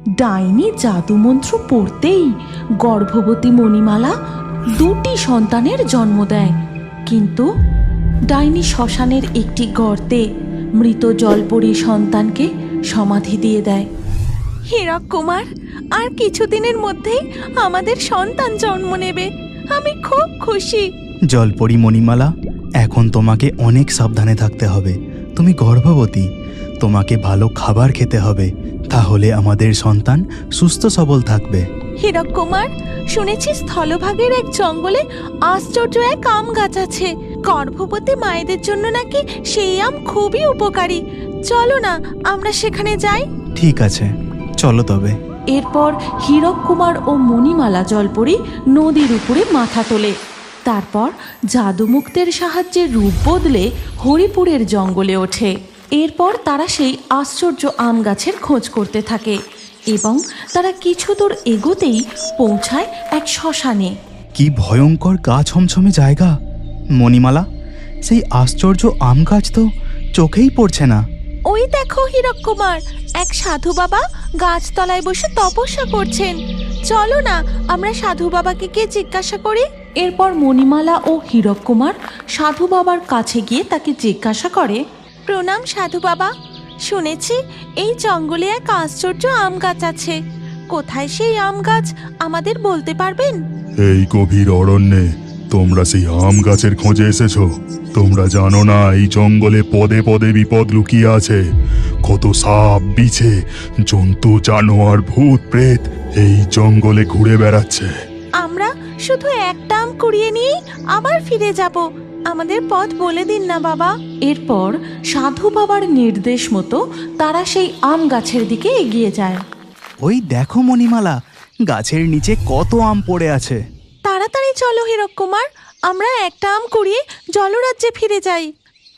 ডাইনি জাদুমন্ত্র পড়তেই গর্ভবতী মণিমালা দুটি সন্তানের জন্ম দেয়। কিন্তু ডাইনি শ্মশানের একটি গর্তে মৃত জলপরী সন্তানকে সমাধি দিয়ে দেয়। হীরক কুমার, আর কিছুদিনের মধ্যেই আমাদের সন্তান জন্ম নেবে, আমি খুব খুশি। জলপরী মণিমালা, এখন তোমাকে অনেক সাবধানে থাকতে হবে। তুমি গর্ভবতী, তোমাকে ভালো খাবার খেতে হবে, তাহলে আমাদের সন্তান সুস্থ সবল থাকবে। হীরক কুমার, শুনেছি স্থলভাগের এক জঙ্গলে আশ্চর্য এক আম গাছ আছে। গর্ভবতী মায়েদের জন্য নাকি সেই আম খুবই উপকারী। চলো না আমরা সেখানে যাই। ঠিক আছে, চলো তবে। এরপর হীরক কুমার ও মণিমালা জলপরী নদীর উপরে মাথা তোলে। তারপর জাদুমুক্তের সাহায্যে রূপ বদলে হরিপুরের জঙ্গলে ওঠে। এরপর তারা সেই আশ্চর্য আম গাছের খোঁজ করতে থাকে এবং তারা কিছু দূর এগোতেই পৌঁছায় এক শ্মশানে। কি ভয়ঙ্কর গা ছমছমে জায়গা! মণিমালা, সেই আশ্চর্য আম গাছ তো চোখেই পড়ছে না। ওই দেখো হীরক কুমার, এক সাধু বাবা গাছতলায় বসে তপস্যা করছেন। চলো না আমরা সাধু বাবাকে গিয়ে জিজ্ঞাসা করি। এরপর মণিমালা ও হীরক কুমার সাধু বাবার কাছে গিয়ে তাকে জিজ্ঞাসা করে, প্রণাম সাধু বাবা, শুনেছি এই জঙ্গলে এক আশ্চর্য আম গাছ আছে। কোথায় সেই আম গাছ আমাদের বলতে পারবেন? এই গভীর অরণ্যে তোমরা সেই আম গাছের খোঁজে এসেছো? তোমরা জানো না এই জঙ্গলে পদে পদে বিপদ লুকিয়ে আছে। কত সাপ, বিছে, জন্তু, জানোয়ার, ভূত, প্রেত এই জঙ্গলে ঘুরে বেড়াচ্ছে। আমরা শুধু একটা আম কুড়িয়ে নিয়ে আবার ফিরে যাব, আমাদের পথ বলে দিন না বাবা। এরপর সাধু বাবার নির্দেশ মতো তারা সেই আম গাছের দিকে এগিয়ে যায়। ওই দেখো মণিমালা, গাছের নিচে কত আম পড়ে আছে। তাড়াতাড়ি চলো হীরক কুমার, আমরা একটা আম কুড়িয়ে জলরাজ্যে ফিরে যাই।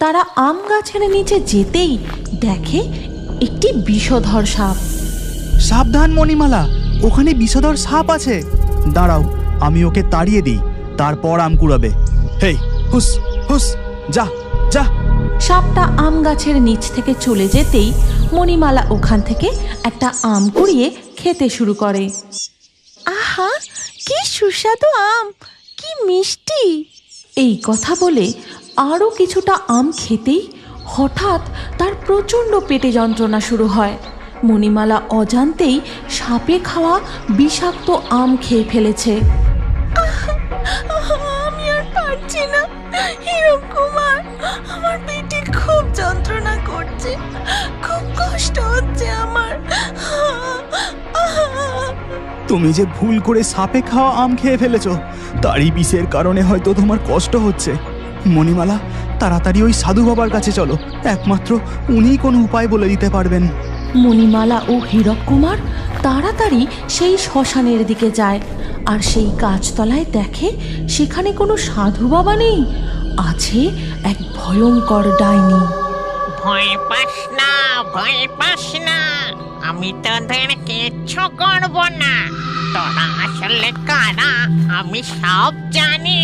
তারা আম গাছের নিচে যেতেই দেখে একটি বিষধর সাপ। সাবধান মণিমালা, ওখানে বিষধর সাপ আছে। দাঁড়াও, আমি ওকে তাড়িয়ে দিই, তারপর আম কুড়াবে। হেই, হুস হুস, যা যা। সাপটা আম গাছের নিচ থেকে চলে যেতেই মণিমালা ওখান থেকে একটা আম কুড়িয়ে খেতে শুরু করে। আহা, কি সুস্বাদু আম, কি মিষ্টি! এই কথা বলে আরও কিছুটা আম খেতেই হঠাৎ তার প্রচণ্ড পেটে যন্ত্রণা শুরু হয়। মণিমালা অজান্তেই সাপে খাওয়া বিষাক্ত আম খেয়ে ফেলেছে। আমি আর পারছি না হীরক কুমার, আমার পেটে খুব যন্ত্রণা করছে, খুব কষ্ট হচ্ছে আমার। তুমি যে ভুল করে সাপে খাওয়া আম খেয়ে ফেলেছো, তারই বিষের কারণে হয়তো তোমার কষ্ট হচ্ছে। মণিমালা, তাড়াতাড়ি ওই সাধু বাবার কাছে চলো, একমাত্র উনিই কোনো উপায় বলে দিতে পারবেন। মণিমালা ও হীরক কুমার তাড়াতাড়ি সেই শ্মশানের দিকে যায় আর সেই গাছতলায় দেখে সেখানে কোনো সাধু বাবা নেই, আছে এক ভয়ঙ্কর ডাইনি। ভয় পাস না, ভয় পাস না, আমি তোদের কিচ্ছু করব না। তোরা আসলে কারা আমি সব জানি।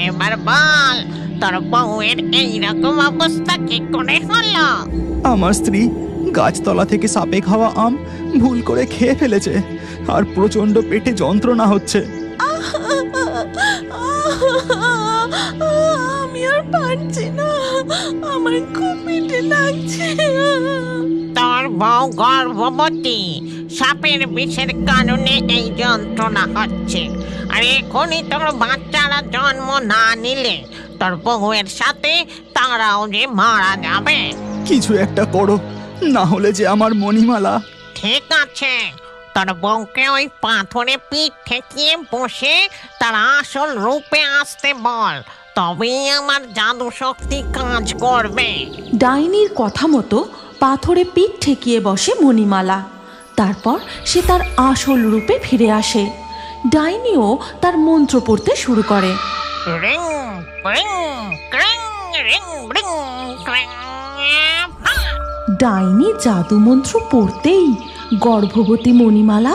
এবার বল, তোর বউয়ের এইরকম অবস্থা কি করে হলো? আমার স্ত্রী গাছতলা থেকে সাপে খাওয়া আম ভুল করে খেয়ে ফেলেছে, আর প্রচণ্ড পেটে যন্ত্রণা হচ্ছে। আমি আর পারছি না, আমার খুব পেটে লাগছে। তোর বউ গর্ভবতী, সাপের বিষের কারণে এই যন্ত্রণা হচ্ছে। আর এখনই তোর বাচ্চারা জন্ম না নিলে তোর বউয়ের সাথে তারাও যে মারা যাবে। কিছু একটা করো, না হলে যে আমার মণিমালা। ঠিক আছে, তোর বউকে ওই পাথরে পিঠ ঠেকিয়ে বসে তার আসল রূপে আসতে বল, তবেই আমার জাদু শক্তি কাজ করবে। ডাইনির কথা মতো পাথরে পিঠ ঠেকিয়ে বসে মণিমালা। তারপর সে তার আসল রূপে ফিরে আসে। ডাইনিও তার মন্ত্র পড়তে শুরু করে। রিং রিং ক্রিং রিং রিং ক্রিং। ডাইনি জাদু মন্ত্র পড়তেই গর্ভবতী মণিমালা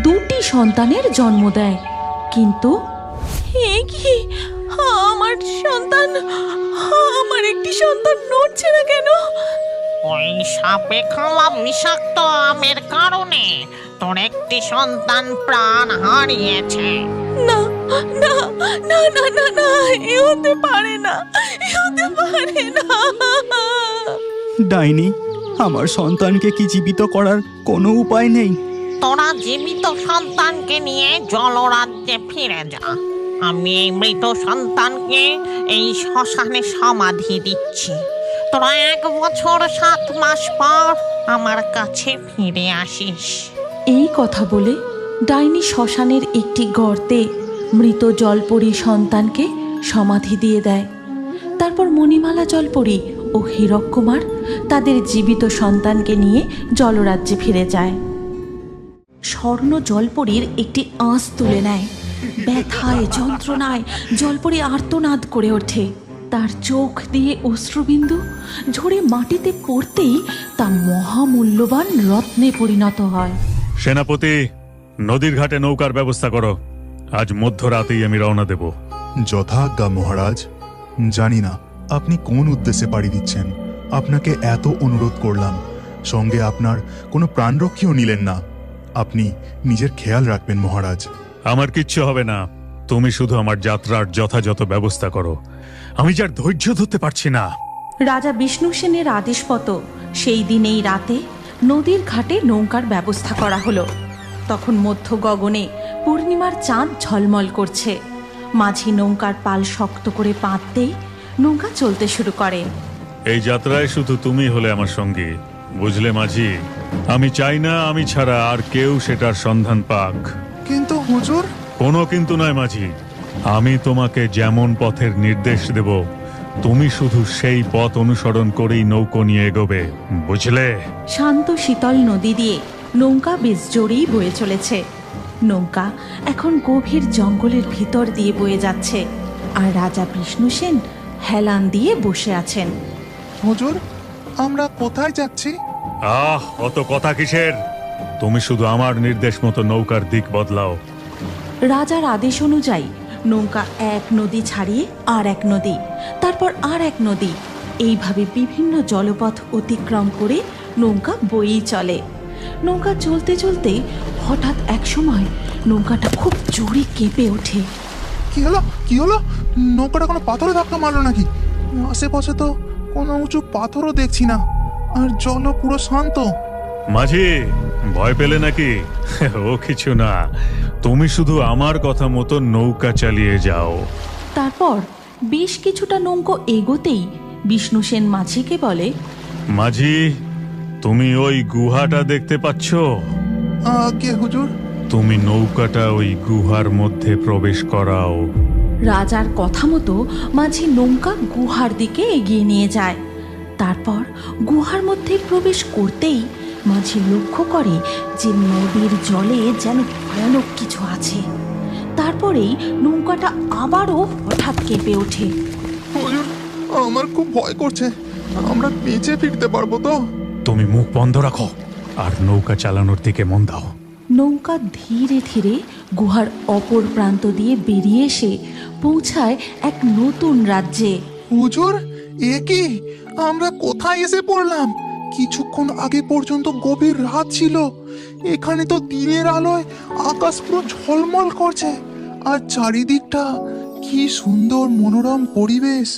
দুটি সন্তানের জন্ম দেয়। কিন্তু কি আমার সন্তান, আমার একটি সন্তান নড়ছে না কেন? ওই সাপে খাওয়া বিষাক্ত আমের কারণে তোর একটি সন্তান প্রাণ হারিয়েছে। না না না না না না, এ হতে পারে না, এ হতে পারে না। ডাইনি, আমার সন্তানকে কি জীবিত করার কোনো উপায় নেই? তোরা জীবিত সন্তানকে নিয়ে জলরাজ্যে ফিরে যা। আমি এই মৃত সন্তানকে এই শ্মশানে সমাধি দিচ্ছি। তোরা 1 বছর 7 মাস পর আমার কাছে ফিরে আসিস। এই কথা বলে ডাইনি শ্মশানের একটি গর্তে মৃত জলপরী সন্তানকে সমাধি দিয়ে দেয়। তারপর মণিমালা জলপরী ও হীরক কুমার তাদের জীবিত সন্তানকে নিয়ে জলরাজ্যে ফিরে যায়। স্বর্ণ জলপরীর একটি আঁচ তুলে নেয়। ব্যথায় যন্ত্রণায় জলপরী আর্তনাদ করে ওঠে। তার চোখ দিয়ে অশ্রুবিন্দু ঝরে মাটিতে পড়তেই তা মহামূল্যবান রত্নে পরিণত হয়। সেনাপতি, নদীর ঘাটে নৌকার ব্যবস্থা করো। আজ মধ্যরাতেই আমি রওনা দেব। যথাজ্ঞা মহারাজ। জানি না আপনি কোন উদ্দেশ্যে পাড়ি দিচ্ছেন। আপনাকে এত অনুরোধ করলাম, সঙ্গে আপনার কোনো প্রাণরক্ষীও নিলেন না। আপনি নিজের খেয়াল রাখবেন মহারাজ। আমার কিচ্ছু হবে না, তুমি শুধু আমার যাত্রার যথাযথ ব্যবস্থা করো। আমি যার ধৈর্য ধরতে পারছি না। রাজা বিষ্ণু সেনের আদেশপত সেই দিনেই রাতে নদীর ঘাটে নৌকার ব্যবস্থা করা হলো। তখন মধ্য গগনে পূর্ণিমার চাঁদ ঝলমল করছে। মাঝি নৌকার পাল শক্ত করে পাততেই নৌকা চলতে শুরু করে। এই যাত্রায় শুধু তুমি হলে আমার সঙ্গী, বুঝলে মাঝি? আমি চাই না আমি ছাড়া আর কেউ সেটার সন্ধান পাক। কিন্তু হুজুর। কোনো কিন্তু নয় মাঝি। আমি তোমাকে যেমন পথের নির্দেশ দেব, তুমি শুধু সেই পথ অনুসরণ করেই নৌকো নিয়ে এগোবে, বুঝলে? শান্ত শীতল নদী দিয়ে নৌকা বেশ জোরেই বয়ে চলেছে। নৌকা এখন গভীর জঙ্গলের ভিতর দিয়ে বয়ে যাচ্ছে, আর রাজা বিষ্ণু সেন হেলান দিয়ে বসে আছেন। হুজুর, আমরা কোথায় যাচ্ছি? অত কথা কিসের? তুমি শুধু আমার নির্দেশ মতো নৌকার দিক বদলাও। রাজার আদেশ অনুযায়ী নৌকা এক নদী ছাড়িয়ে আর এক নদী, তারপর আর এক নদী, এইভাবে বিভিন্ন জলপথ অতিক্রম করে নৌকা বয়েই চলে। নৌকা চলতে চলতে হঠাৎ এক সময় নৌকাটা খুব জোরে কেঁপে ওঠে। কি হলো? কি হলো? নৌকাটা কোনো পাথরে ধাক্কা মারলো নাকি? আশেপাশে তো কোনো উঁচু পাথরও দেখছি না, আর জলও পুরো শান্ত। মাঝি, ভয় পেলে নাকি? ও কিছু না, তুমি শুধু আমার কথা মতো নৌকা চালিয়ে যাও। তারপর বেশ কিছুটা নৌকো এগোতেই বিষ্ণু সেন মাঝিকে বলে, মাঝি, তুমি ওই গুহাটা দেখতে পাচ্ছ? কে হুজুর? তুমি নৌকাটা ওই গুহার মধ্যে প্রবেশ করাও। রাজার কথা মতো মাঝি নৌকা গুহার দিকে এগিয়ে নিয়ে যায়। তারপর গুহার মধ্যে প্রবেশ করতেই মাঝি লক্ষ্য করে যে নদীর জলে যেন ভয়ানক কিছু আছে। তারপরেই নৌকাটা আবারও হঠাৎ কেঁপে ওঠে। হুজুর, আমার খুব ভয় করছে। আমরা বেঁচে ফিরতে পারবো তো? তুমি মুখ বন্ধ রাখো আর নৌকা চালানোর দিকে মন দাও। নৌকা ধীরে ধীরে গুহার অপর প্রান্ত দিয়ে বেরিয়ে এসে পৌঁছায় এক নতুন রাজ্যে। হুজুর, এ কি? আমরা কোথায় এসে পড়লাম? কিছুক্ষণ আগে পর্যন্ত গভীর রাত ছিল, এখানে তো দিনের আলোয় আকাশ পুরো ঝলমল করছে, আর চারিদিকটা কি সুন্দর মনোরম পরিবেশ।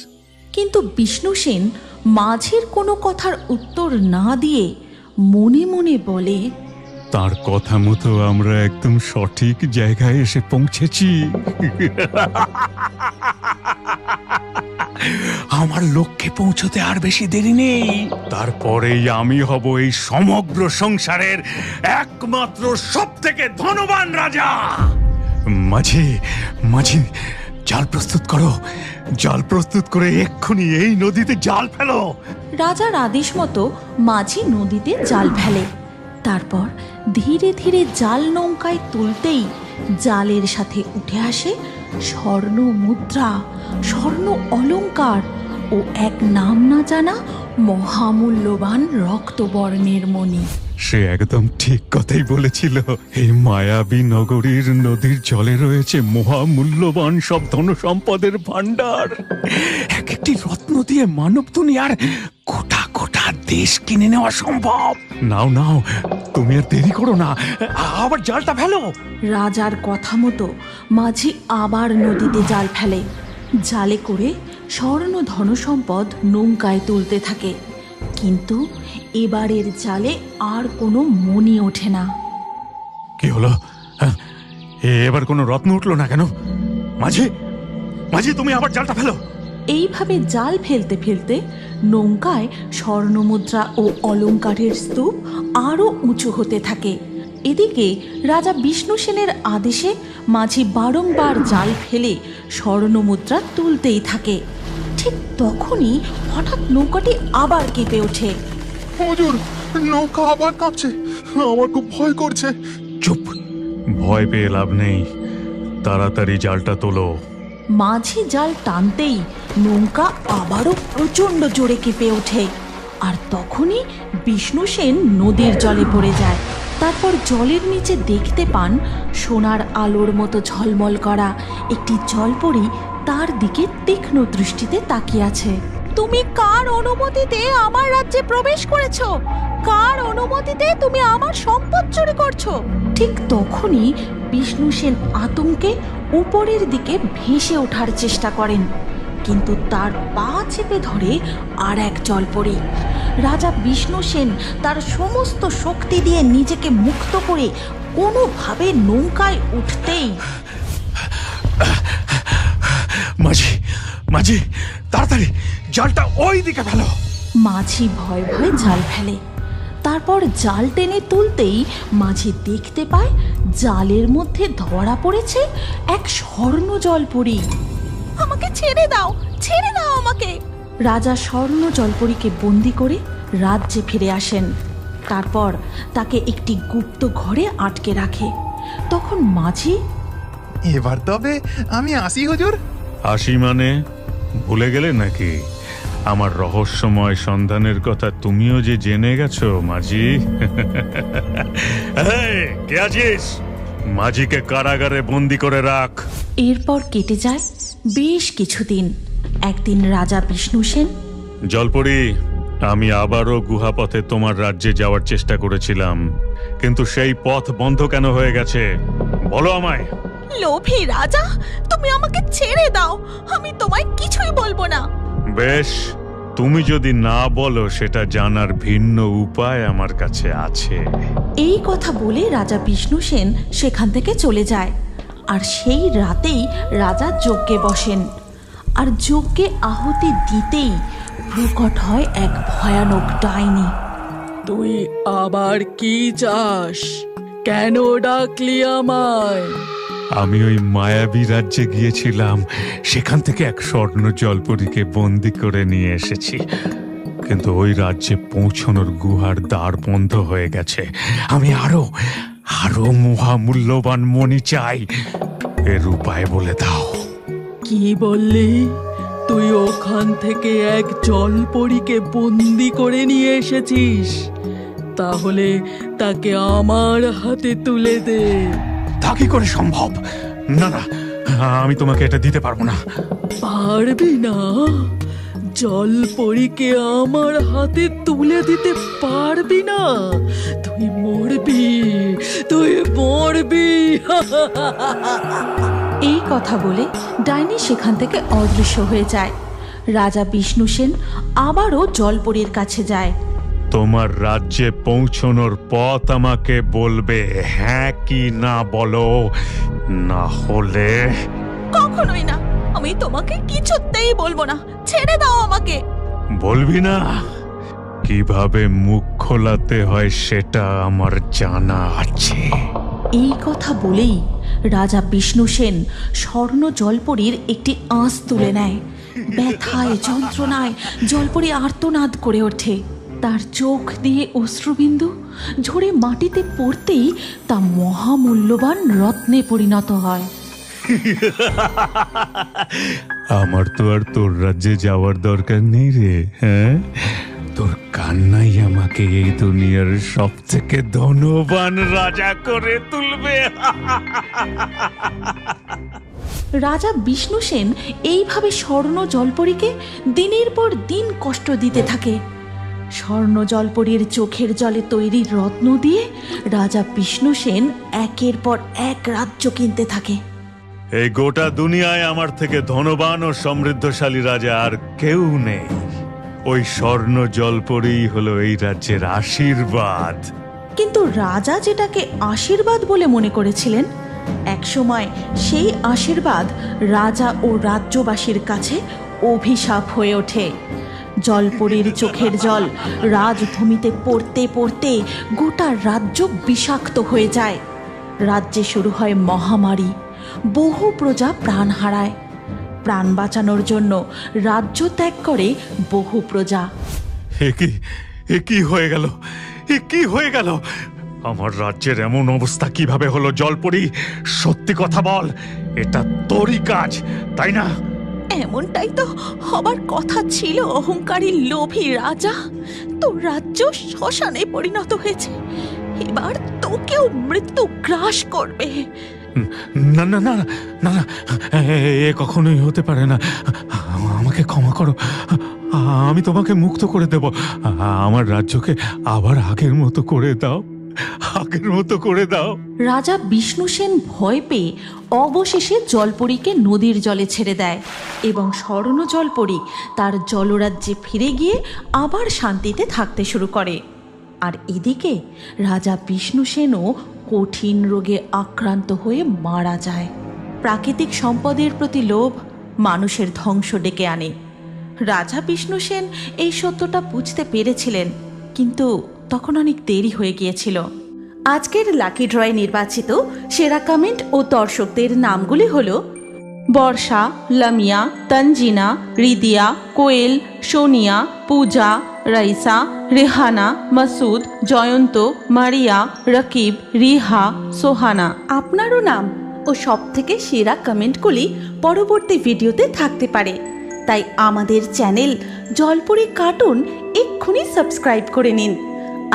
কিন্তু বিষ্ণু সেন মাঝির কোনো কথার উত্তর না দিয়ে মনে মনে বলে, তার কথা মতো আমরা একদম সঠিক জায়গায় এসে পৌঁছেছি। আমার লক্ষ্যে পৌঁছতে আর বেশি দেরি নেই। তারপরেই আমি হব এই সমগ্র সংসারের একমাত্র সবথেকে ধনবান রাজা। মাঝি, মাঝি, জাল প্রস্তুত করো। জাল প্রস্তুত করে এক্ষুনি এই নদীতে জাল ফেলো। রাজার আদেশ মতো মাঝি নদীতে জাল ফেলে। তারপর ধীরে ধীরে জাল নৌকায় তুলতেই জালের সাথে উঠে আসে স্বর্ণ মুদ্রা, স্বর্ণ অলংকার ও এক নাম না জানা মহামূল্যবান রক্তবর্ণের মণি। সে একদম ঠিক কথাই বলেছিল। এই মায়াবী নগরীর নদীর জলে রয়েছে মহামূল্যবান সব ধন সম্পদের ভান্ডার। এক একটি রত্ন দিয়ে মানব দুনিয়ার গোটা গোটা দেশ কিনে নেওয়া সম্ভব। নাও নাও, তুমি আর দেরি করো না, আবার জালটা ফেলো। রাজার কথা মতো মাঝি আবার নদীতে জাল ফেলে। জালে করে স্বর্ণ ধনসম্পদ নৌকায় তুলতে থাকে, কিন্তু এবারের জালে আর কোনো মণি ওঠে না। কি হলো? হ্যাঁ, এবার কোনো রত্ন উঠলো না কেন? মাঝি, মাঝি, তুমি আবার জালটা ফেলো। এইভাবে জাল ফেলতে ফেলতে নৌকায় স্বর্ণমুদ্রা ও অলংকারের স্তূপ আরও উঁচু হতে থাকে। এদিকে রাজা বিষ্ণু সেনের আদেশে মাঝি বারংবার জাল ফেলে স্বর্ণমুদ্রা তুলতেই থাকে। ঠিক তখনই হঠাৎ নৌকাটি আবার কেঁপে ওঠে। হুজুর, নৌকা আবার কাঁপছে, আমার খুব ভয় করছে। চুপ, ভয় পেয়ে লাভ নেই, তাড়াতাড়ি জালটা তোলো। মাঝি জাল টানতেই নৌকা আবারও প্রচণ্ড জোরে কেঁপে ওঠে। আর তখনই বিষ্ণু সেন নদীর জলে পড়ে যায়। তারপর জলের নিচে দেখতে পান সোনার আলোর মতো ঝলমল করা একটি জলপরী তার দিকে তীক্ষ্ণ দৃষ্টিতে তাকিয়ে আছে। তুমি কার অনুমতিতে আমার রাজ্যে প্রবেশ করেছো? কার অনুমতিতে তুমি আমার সম্পদ চুরি করছো? ঠিক তখনই বিষ্ণু সেন আতঙ্কে উপরের দিকে ভেসে ওঠার চেষ্টা করেন, কিন্তু তার পা চেপে ধরে আর এক জলপরী। রাজা বিষ্ণু সেন তার সমস্ত শক্তি দিয়ে নিজেকে মুক্ত করে কোনোভাবে নৌকায় উঠতেই মাঝি, মাঝি, তাড়াতাড়ি জালটা ওই দিকে ফেলো। মাঝি ভয় ভয়ে জাল ফেলে। তারপর জাল টেনে তুলতেই মাঝি দেখতে পায় জালের মধ্যে ধরা পড়েছে এক স্বর্ণ জলপরী। আমাকে ছেড়ে দাও, ছেড়ে দাও আমাকে। রাজা স্বর্ণ জলপরীকে বন্দি করে রাজ্যে ফিরে আসেন। তারপর তাকে একটি গুপ্ত ঘরে আটকে রাখে। তখন মাঝি, এবার তবে আমি আসি হুজুর। আসি মানে? ভুলে গেলে নাকি আমার রহস্যময় সন্ধানের কথা? তুমিও যে জেনে গেছো মাঝি। এই, কে আছিস? মাঝিকে কারাগারে বন্দি করে রাখ। এরপর কেটে যায় বেশ কিছুদিন। একদিন রাজা বিষ্ণু সেন, জলপরি, আমি আবারও গুহাপথে তোমার রাজ্যে যাওয়ার চেষ্টা করেছিলাম, কিন্তু সেই পথ বন্ধ কেন হয়ে গেছে? বলো আমায়। লোভী রাজা, তুমি আমাকে ছেড়ে দাও, আমি তোমায় কিছুই বলবো না। বেশ, তুমি যদি না বলো সেটা জানার ভিন্ন উপায় আমার কাছে আছে। এই কথা বলে রাজা বিষ্ণু সেন সেখান থেকে চলে যায়। আর সেই রাতেই রাজা যজ্ঞে বসেন। আর যজ্ঞে আহুতি দিতেই প্রকট হয় এক ভয়ানক ডাইনি। তুই আবার কি চাস? কেন ডাকলি আমায়? আমি ওই মায়াবী রাজ্যে গিয়েছিলাম, সেখান থেকে এক স্বর্ণ জলপরীকে বন্দি করে নিয়ে এসেছি, কিন্তু ওই রাজ্যে পৌঁছানোর গুহার দ্বার বন্ধ হয়ে গেছে। আমি আরো আরো মহামূল্যবান মণি চাই, এর উপায় বলে দাও। কি বললি? তুই ওখান থেকে এক জলপরীকে বন্দি করে নিয়ে এসেছিস? তাহলে তাকে আমার হাতে তুলে দে। তা কি করে সম্ভব? না না, আমি তোমাকে এটা দিতে পারবো না। পারবি না? জলপরীকে আমার হাতে তুলে দিতে পারবি না? তুই মরবি, তুই মরবি। এই কথা বলে ডাইনি সেখান থেকে অদৃশ্য হয়ে যায়। রাজা বিষ্ণু সেন আবারও জলপরীর কাছে যায়। তোমার রাজ্যে পৌঁছানোর পথ আমাকে বলবে, হ্যাঁ কি না বলো, না হলে। কখনোই না, আমি তোমাকে কিছুতেই বলবো না, ছেড়ে দাও আমাকে। বলবি না? কিভাবে মুখ খোলাতে হয় সেটা আমার জানা আছে। এই কথা বলেই রাজা বিষ্ণু সেন স্বর্ণ জলপরীর একটি আঁশ তুলে নেয়। ব্যথায় যন্ত্রণায় জলপরী আর্তনাদ করে ওঠে। তার চোখ দিয়ে অশ্রুবিন্দু ঝরে মাটিতে পড়তেই তা মহামূল্যবান রত্নে পরিণত হয়। আমার তো আর তোর রাজ্যে যাওয়ার দরকার নেই রে। হ্যাঁ, তোর কান্নাই আমাকে এই দুনিয়ার সব থেকে ধনবান রাজা করে তুলবে। রাজা বিষ্ণু সেন এইভাবে স্বর্ণ জলপরীকে দিনের পর দিন কষ্ট দিতে থাকে। স্বর্ণ জলপরীর চোখের জলে তৈরি রত্ন দিয়ে রাজা বিষ্ণুসেন একের পর এক রাজ্য কিনতে থাকে। এই গোটা দুনিয়ায় আমার থেকে ধনবান ও সমৃদ্ধশালী রাজা আর কেউ নেই। ওই স্বর্ণ জলপরী হলো এই রাজ্যের আশীর্বাদ। কিন্তু রাজা যেটাকে আশীর্বাদ বলে মনে করেছিলেন, একসময় সেই আশীর্বাদ রাজা ও রাজ্যবাসীর কাছে অভিশাপ হয়ে ওঠে। জলপরীর চোখের জল রাজভূমিতে পড়তে পড়তে গোটা রাজ্য বিষাক্ত হয়ে যায়। রাজ্যে শুরু হয় মহামারী, বহু প্রজা প্রাণ হারায়। প্রাণ বাঁচানোর জন্য রাজ্য ত্যাগ করে বহু প্রজা। এ কি হয়ে গেল? এ কি হয়ে গেল? আমার রাজ্যের এমন অবস্থা কিভাবে হলো? জলপরী, সত্যি কথা বল, এটা তোরই কাজ, তাই না? এমনটাই তো হবার কথা ছিল অহংকারী লোভী রাজা। তোর রাজ্য শ্মশানে পরিণত হয়েছে, এবার তোকেও মৃত্যু গ্রাস করবে। না না না না না, এ কখনোই হতে পারে না। আমাকে ক্ষমা করো, আমি তোমাকে মুক্ত করে দেব। আমার রাজ্যকে আবার আগের মতো করে দাও, আগের মতো করে দাও। রাজা বিষ্ণুসেন ভয় পেয়ে অবশেষে জলপরীকে নদীর জলে ছেড়ে দেয় এবং স্বর্ণ জলপরী তার জলরাজ্যে ফিরে গিয়ে আবার শান্তিতে থাকতে শুরু করে। আর এদিকে রাজা বিষ্ণুসেনও কঠিন রোগে আক্রান্ত হয়ে মারা যায়। প্রাকৃতিক সম্পদের প্রতি লোভ মানুষের ধ্বংস ডেকে আনে। রাজা বিষ্ণুসেন এই সত্যটা বুঝতে পেরেছিলেন, কিন্তু তখন অনেক দেরি হয়ে গিয়েছিল। আজকের লাকি ড্রয়ে নির্বাচিত সেরা কমেন্ট ও দর্শকদের নামগুলি হল বর্ষা, লামিয়া, তঞ্জিনা, রিদিয়া, কোয়েল, সোনিয়া, পূজা, রাইসা, রেহানা, মাসুদ, জয়ন্ত, মারিয়া, রকিব, রিহা, সোহানা। আপনারও নাম ও সবথেকে সেরা কমেন্টগুলি পরবর্তী ভিডিওতে থাকতে পারে, তাই আমাদের চ্যানেল জলপরী কার্টুন এক্ষুনি সাবস্ক্রাইব করে নিন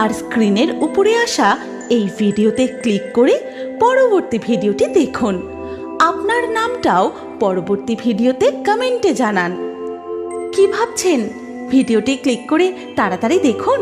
আর স্ক্রিনের উপরে আসা এই ভিডিওতে ক্লিক করে পরবর্তী ভিডিওটি দেখুন। আপনার নামটাও পরবর্তী ভিডিওতে কমেন্টে জানান। কি ভাবছেন? ভিডিওটি ক্লিক করে তাড়াতাড়ি দেখুন।